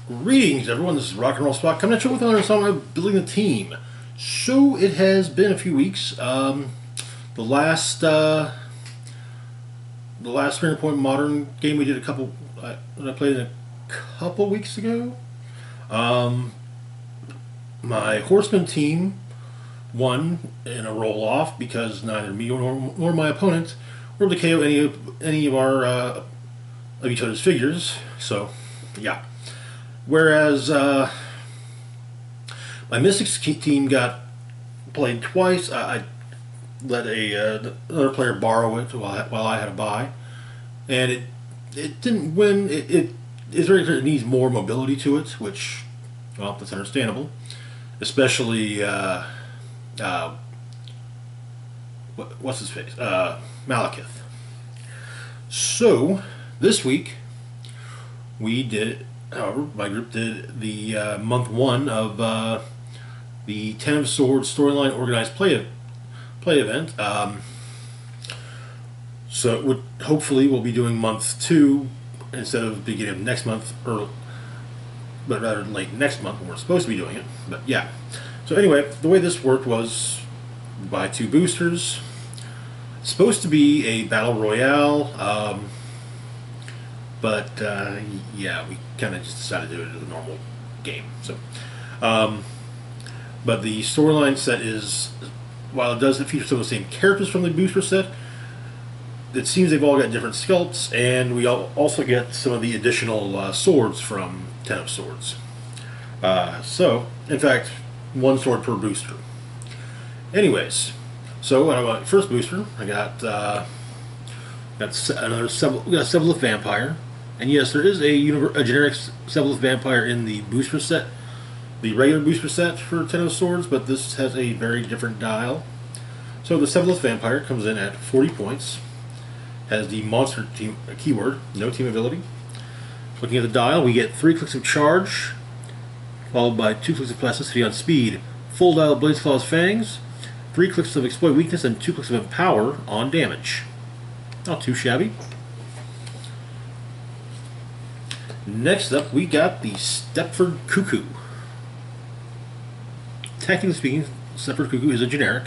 Greetings, everyone. This is Rock and Roll Spot coming at you with another installment of Building the Team. So it has been a few weeks. The last Spring Point Modern game we did I played a couple weeks ago. My Horseman team won in a roll off because neither me nor my opponent were able to KO any of our of each other's figures. So yeah. Whereas my Mystics team got played twice. I let another player borrow it while I had a bye, and it didn't win. It's very clear it needs more mobility to it, which, well, that's understandable. Especially what's his face, Malekith. So this week we did. However, my group did the month one of the Ten of Swords storyline organized play event. So it hopefully we'll be doing month two instead of beginning of next month, but rather late next month when we're supposed to be doing it. But yeah. So anyway, the way this worked was buy 2 boosters. It's supposed to be a battle royale. But yeah, we kind of just decided to do it as a normal game. So, but the storyline set is, while it doesn't feature some of the same characters from the booster set, it seems they've all got different sculpts, and we also get some of the additional swords from Ten of Swords. So, in fact, 1 sword per booster. Anyways, so on my first booster, I got another Sebelith Vampire. And yes, there is a generic Sebelith Vampire in the booster set, the regular booster set for Ten of Swords, but this has a very different dial. So the Sebelith Vampire comes in at 40 points, has the monster team keyword, no team ability. Looking at the dial, we get 3 clicks of charge, followed by 2 clicks of plasticity on speed, full dial of Blaze Claw's Fangs, 3 clicks of exploit weakness, and 2 clicks of empower on damage. Not too shabby. Next up, we got the Stepford Cuckoo. Technically speaking, Stepford Cuckoo is a generic.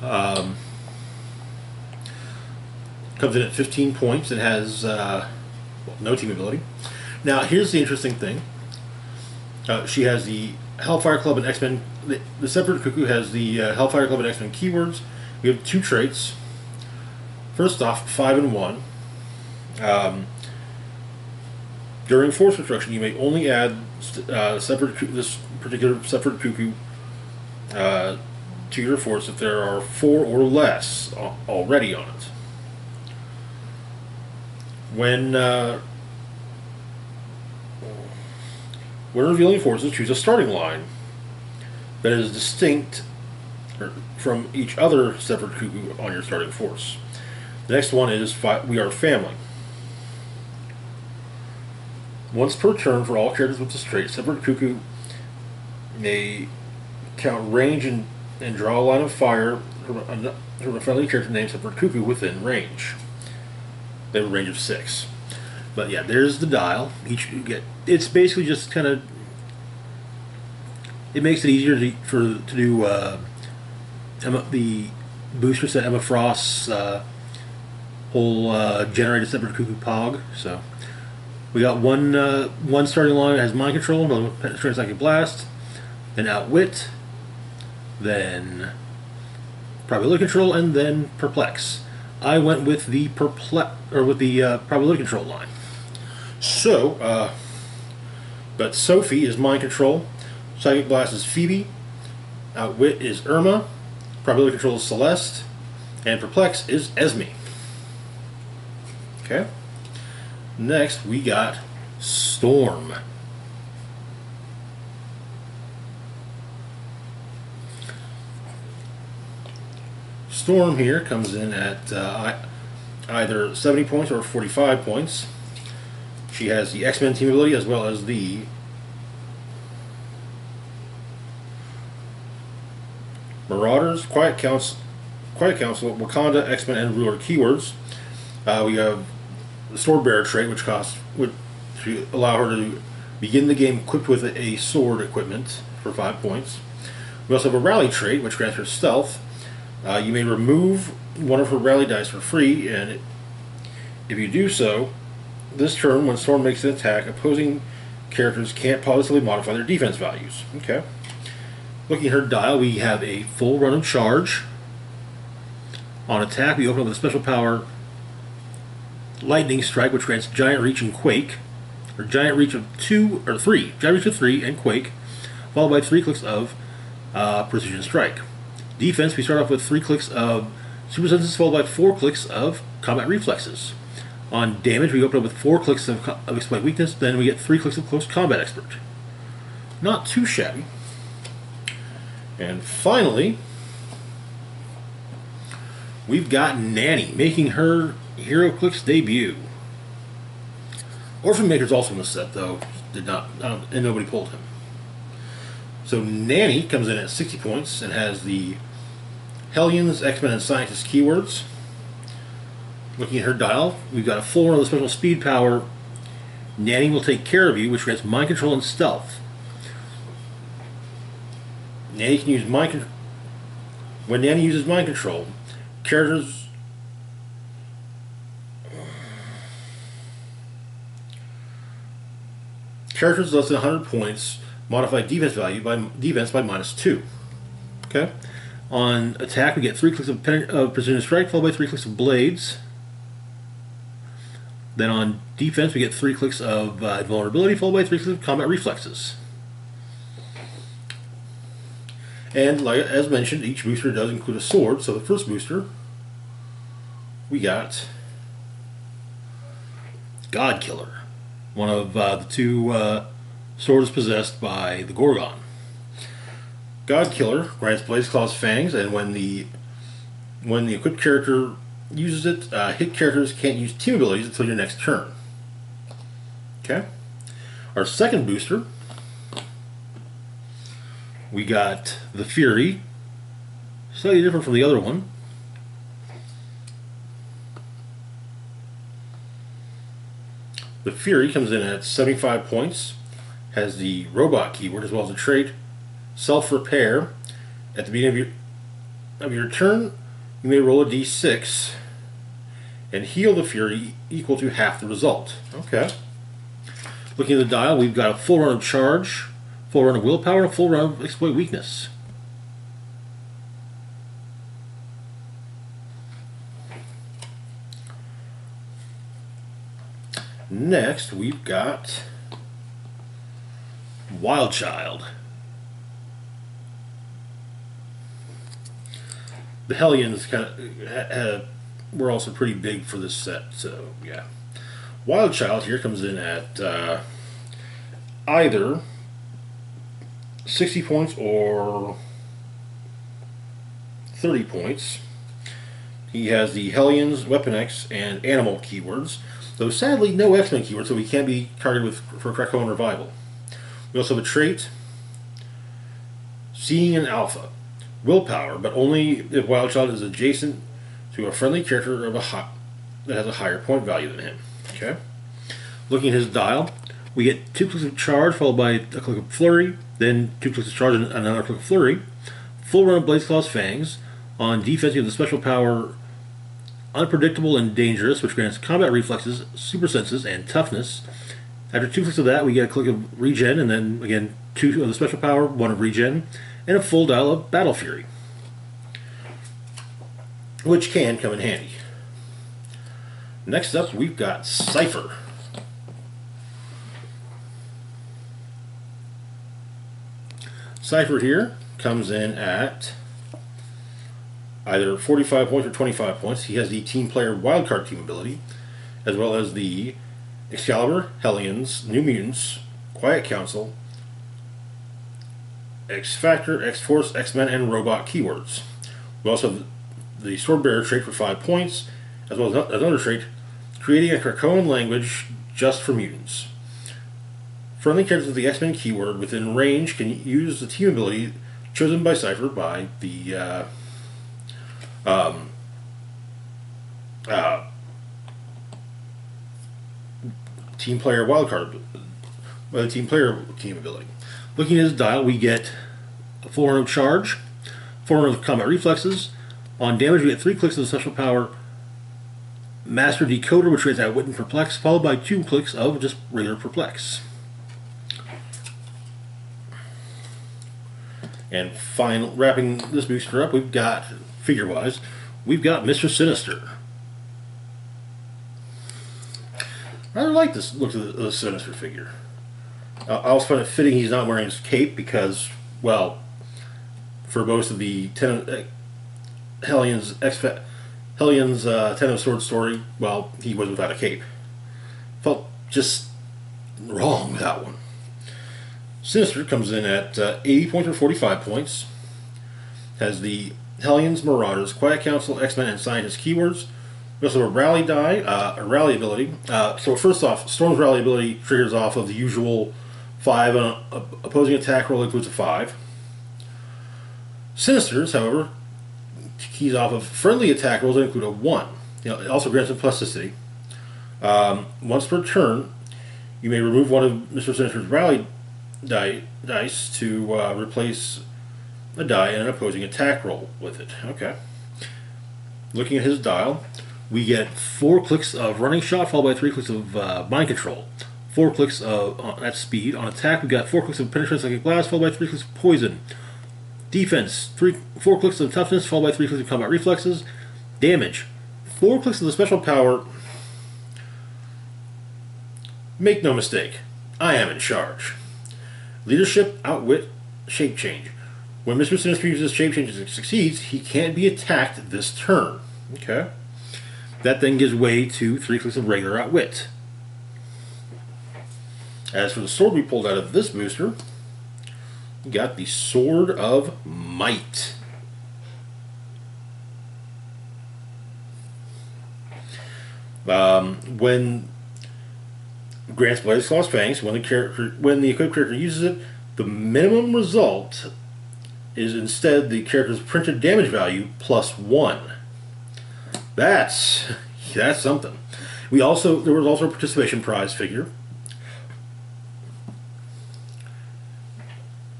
Comes in at 15 points. It has no team ability. Now, here's the interesting thing. She has the Hellfire Club and X-Men. The Stepford Cuckoo has the Hellfire Club and X-Men keywords. We have 2 traits. First off, 5 and 1. During force construction, you may only add this particular Stepford Cuckoo to your force if there are 4 or less already on it. When revealing forces, choose a starting line that is distinct from each other Stepford Cuckoo on your starting force. The next one is We Are Family. Once per turn for all characters with this trait, Stepford Cuckoo may count range and draw a line of fire from a friendly character named Stepford Cuckoo within range. They have a range of 6. But yeah, there's the dial. It's basically just kind of, it makes it easier to do the booster set Emma Frost's whole generated Stepford Cuckoo Pog. So we got one starting line that has Mind Control, another one Penetrating Psychic Blast, then Outwit, then Probability Control, and then Perplex. I went with the Probability Control line. So, but Sophie is Mind Control, Psychic Blast is Phoebe, Outwit is Irma, Probability Control is Celeste, and Perplex is Esme. Okay. Next, we got Storm. Storm here comes in at either 70 points or 45 points. She has the X-Men team ability as well as the Marauders, Quiet Council, Wakanda, X-Men, and Ruler keywords. We have the Sword Bearer trait, which would allow her to Begin the game equipped with a sword equipment for 5 points. We also have a rally trait, which grants her stealth. You may remove one of her rally dice for free, and if you do so, this turn, when Storm makes an attack, opposing characters can't positively modify their defense values. Okay. Looking at her dial, we have a full run of charge. On attack, we open up with a special power, Lightning Strike, which grants Giant Reach and Quake, or Giant Reach of 2 or 3, Giant Reach of 3 and Quake, followed by 3 clicks of Precision Strike. Defense, we start off with 3 clicks of Super Senses, followed by 4 clicks of Combat Reflexes. On damage, we open up with 4 clicks of Exploit Weakness, then we get 3 clicks of Close Combat Expert. Not too shabby. And finally, we've got Nanny making her HeroClix debut. Orphan Maker's also in the set, though did not, and nobody pulled him. So Nanny comes in at 60 points and has the Hellions, X-Men, and Scientist keywords. Looking at her dial, we've got a full run of the special speed power. Nanny will take care of you, which grants mind control and stealth. Nanny can use mind control. When Nanny uses mind control, characters less than 100 points modify defense value by -2. Okay. On attack, we get 3 clicks of Precision Strike, followed by 3 clicks of Blades. Then on defense, we get 3 clicks of Invulnerability, followed by 3 clicks of Combat Reflexes. And like as mentioned, each booster does include a sword. So the first booster, we got God Killer, one of the 2 swords possessed by the Gorgon. God Killer grants Blaze Claw's Fangs, and when the equipped character uses it, hit characters can't use team abilities until your next turn. Okay. Our second booster, we got the Fury, slightly different from the other one. The Fury comes in at 75 points, has the Robot keyword as well as a trait, Self-Repair. At the beginning of your turn, you may roll a d6 and heal the Fury equal to half the result. Okay. Looking at the dial, we've got a full run of charge, full run of willpower, and a full run of exploit weakness. Next, we've got Wild Child. The Hellions were also pretty big for this set, so yeah. Wild Child here comes in at either 60 points or 30 points. He has the Hellions, Weapon X, and Animal keywords, though sadly no X-Men keywords, so he can't be targeted for Krakoan Revival. We also have a trait, Seeing an Alpha. Willpower, but only if Wild Child is adjacent to a friendly character that has a higher point value than him. Okay. Looking at his dial, we get 2 clicks of charge followed by a click of flurry, then 2 clicks of charge and another click of flurry. Full run of Blaze Claw's Fangs. On defense, you have the special power Unpredictable and Dangerous, which grants combat reflexes, super senses, and toughness. After 2 clicks of that, we get a click of regen, and then again 2 of the special power, 1 of regen, and a full dial of Battle Fury, which can come in handy. Next up, we've got Cypher. Cypher here comes in at either 45 points or 25 points. He has the Team Player Wildcard team ability, as well as the Excalibur, Hellions, New Mutants, Quiet Council, X-Factor, X-Force, X-Men, and Robot keywords. We also have the Swordbearer trait for 5 points, as well as another trait, creating a Krakoan language just for mutants. Friendly characters with the X-Men keyword within range can use the team ability chosen by Cypher by the Team Player Wildcard by the team player team ability. Looking at his dial, we get a 400 charge, 400 combat reflexes. On damage, we get 3 clicks of the special power Master Decoder, which rates Outwit and Perplex, followed by 2 clicks of just regular Perplex. And wrapping this booster up, we've got, figure-wise, we've got Mr. Sinister. I rather like this look of the Sinister figure. I also find it fitting he's not wearing his cape because, well, for most of the Hellions Ten of Swords story, well, he was without a cape. Felt just wrong with that one. Sinister comes in at 80 points or 45 points. Has the Hellions, Marauders, Quiet Council, X-Men, and Scientist keywords. We also have a rally die, a rally ability. So first off, Storm's rally ability triggers off of the usual 5 on opposing attack roll includes a 5. Sinister's, however, keys off of friendly attack rolls that include a 1. It also grants him plasticity. Once per turn, you may remove one of Mr. Sinister's rally dice to replace a die in an opposing attack roll with it. Okay. Looking at his dial, we get 4 clicks of running shot, followed by 3 clicks of mind control. 4 clicks of at speed. On attack, we got 4 clicks of penetrance psychic blast, followed by 3 clicks of poison. Defense, 4 clicks of toughness, followed by 3 clicks of combat reflexes. Damage, 4 clicks of the special power. Make no mistake, I am in charge. Leadership, Outwit, Shape Change. When Mr. Sinister uses Shape Change and succeeds, he can't be attacked this turn. Okay. That then gives way to 3 clicks of regular Outwit. As for the sword we pulled out of this booster, we got the Sword of Might. When grants Blades Claw's Fangs, when the equipped character uses it, the minimum result is instead the character's printed damage value plus 1. That's something. There was also a participation prize figure.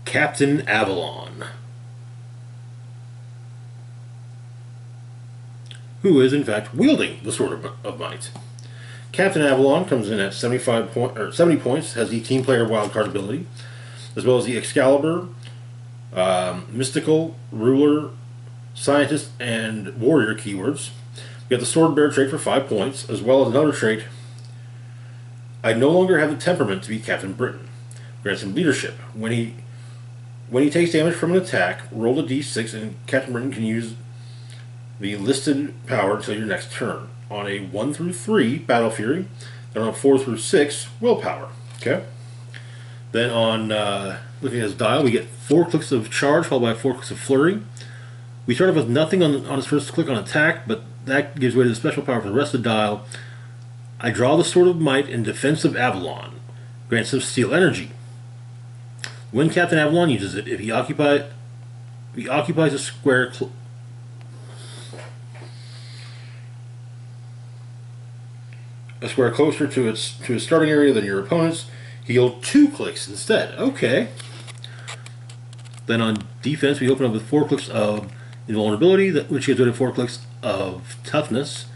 Captain Avalon, who is in fact wielding the Sword of Might. Captain Avalon comes in at 70 points, has the team player wildcard ability, as well as the Excalibur, Mystical, Ruler, Scientist, and Warrior keywords. We got the Sword Bearer trait for 5 points, as well as another trait. I no longer have the temperament to be Captain Britain. Grants him leadership. When he takes damage from an attack, roll a d6, and Captain Britain can use the listed power until your next turn. On a 1 through 3, Battle Fury. Then on a 4 through 6, Willpower. Okay. Then on looking at his dial, we get 4 clicks of charge, followed by 4 clicks of flurry. We start off with nothing on his first click on attack, but that gives way to the special power for the rest of the dial. I draw the Sword of Might in defense of Avalon. Grants him Steel Energy. When Captain Avalon uses it, if he occupies a square closer to his starting area than your opponent's, heal 2 clicks instead. Okay. Then on defense, we open up with 4 clicks of invulnerability, which gives way to 4 clicks of toughness.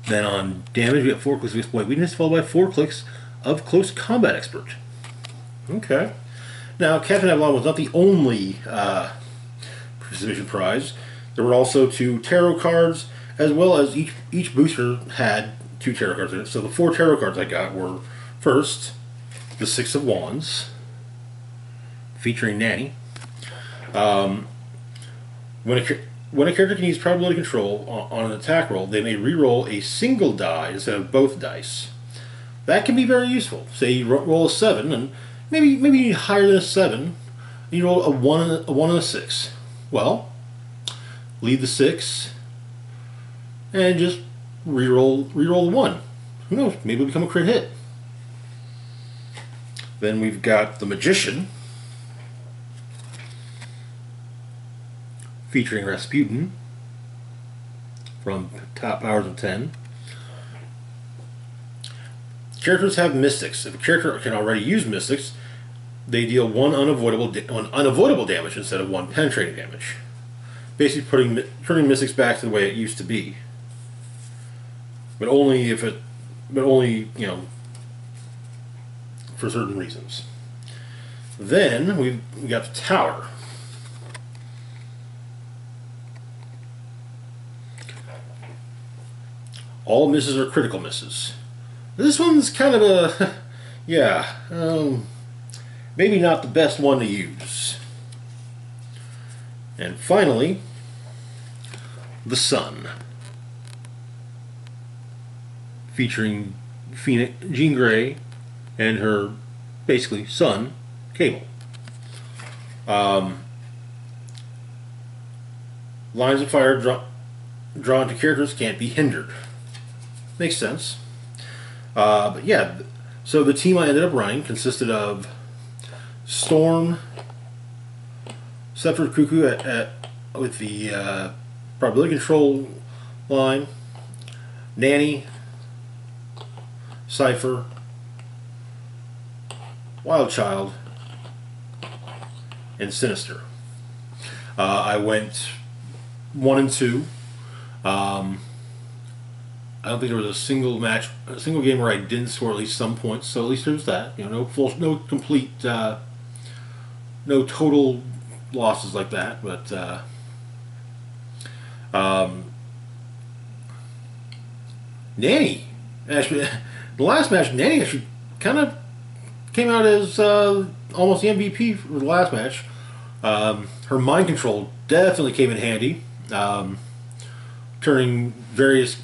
Then on damage, we have 4 clicks of exploit weakness, followed by 4 clicks of close combat expert. Okay. Now, Captain Avalon was not the only participation prize. There were also 2 tarot cards, as well as each booster had 2 tarot cards in it. So the 4 tarot cards I got were, first, the 6 of Wands, featuring Nanny. When a character can use probability control on an attack roll, they may re-roll a single die instead of both dice. That can be very useful. Say you roll a 7, and maybe you need higher than a 7. You roll a 1 and a 6. Well, leave the 6 and just re-roll the 1. Who knows? Maybe it'll become a crit hit. Then we've got the Magician, featuring Rasputin from Top Powers of 10. Characters have mystics. If a character can already use mystics, they deal one unavoidable damage instead of one penetrating damage. Basically, turning mystics back to the way it used to be. But only for certain reasons. Then we got the tower. All misses are critical misses. This one's kind of a, yeah, maybe not the best one to use. And finally, the sun, featuring Jean Grey and her, basically, son, Cable. Lines of fire drawn to characters can't be hindered. Makes sense. But yeah, so the team I ended up running consisted of Storm, Scepter Cuckoo with the probability control line, Nanny, Cypher, Wild Child, and Sinister. I went 1 and 2. I don't think there was a single game where I didn't score at least some points. So at least there was that. You know, no complete, no total losses like that. But Nanny, actually, the last match, Nanny actually kind of came out as almost the MVP for the last match. Her mind control definitely came in handy, turning various,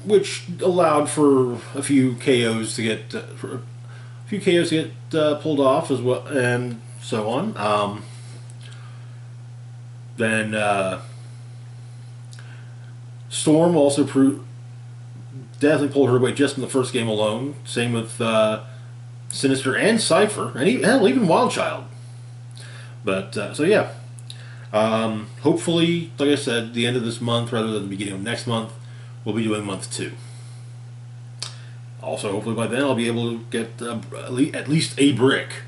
which allowed for a few KOs to get pulled off as well, and so on. Then Storm also definitely pulled her weight just in the first game alone. Same with Sinister and Cypher, and even Wild Child. But so yeah, hopefully, like I said, the end of this month rather than the beginning of next month, we'll be doing month 2. Also, hopefully by then I'll be able to get at least a brick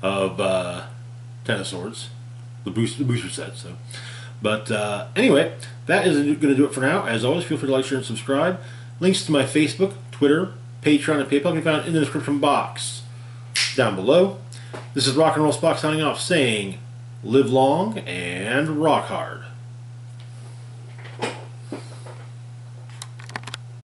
of Ten of Swords, the booster set. So, but anyway, that is going to do it for now. As always, feel free to like, share, and subscribe. Links to my Facebook, Twitter, Patreon, and PayPal can be found in the description box down below. This is Rock and Roll Spock signing off, saying, live long and rock hard.